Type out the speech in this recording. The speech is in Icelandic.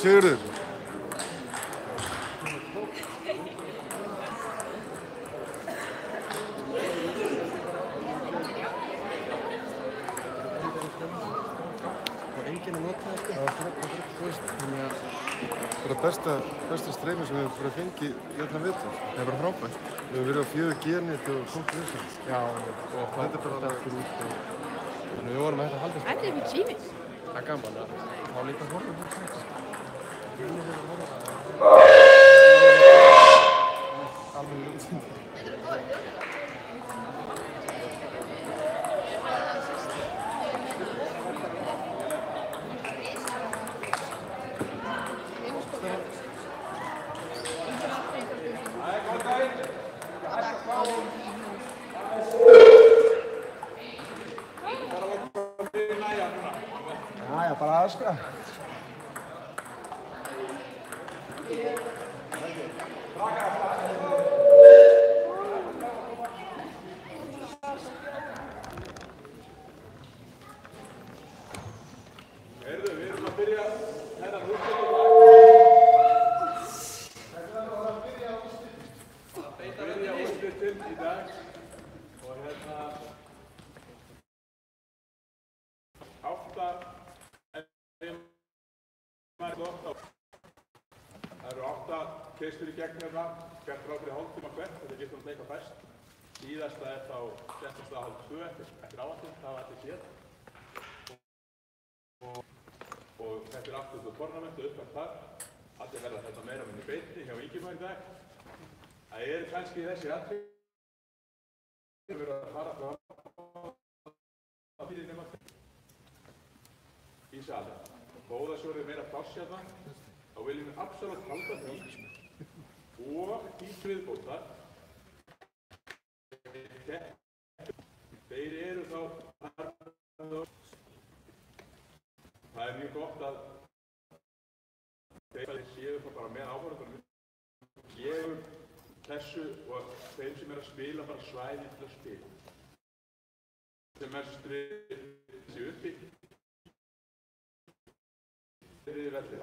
Sigurður. Og enginn að nota þetta. Það var frekar, þú veist, þannig að Það er besta streymi sem við hefum bara fengið í allan vetur. það er bara frábært. Við hefum verið á 4G-net og .is. Já, og Þetta er bara út og þannig við vorum að þetta haldast. Þetta er mjög tími. Það er gaman að fá líka horfum fyrir þetta. Alveg ljóðsynning. Já, bara aðeins sko. Heyrðu, við erum að byrja þennan úrslit í dag og það eru 8 keistur í gegn hérna, gert ráð fyrir hálftíma hvert, þetta getur um leika best. Síðasta er þá 16:30 eftir áætlun, það var allir séð. Og þetta er aftur til tornamentu uppkvæmt þar. Allir verða þetta meira minni beinni hjá Ingimar í dag. Það eru kannski þessi atriði sem við erum að fara frá fyrir nema í salin. Þó það svo er meira pláss hérna, þá viljum við absolutt halda því og því viðbótar. Þeir eru þá það er mjög gott að þeir séu þá bara með áhörðunum gefur þessu og þeim sem að spila bara svæði til að spila. Sem mestri þessi uppi fyrir velli.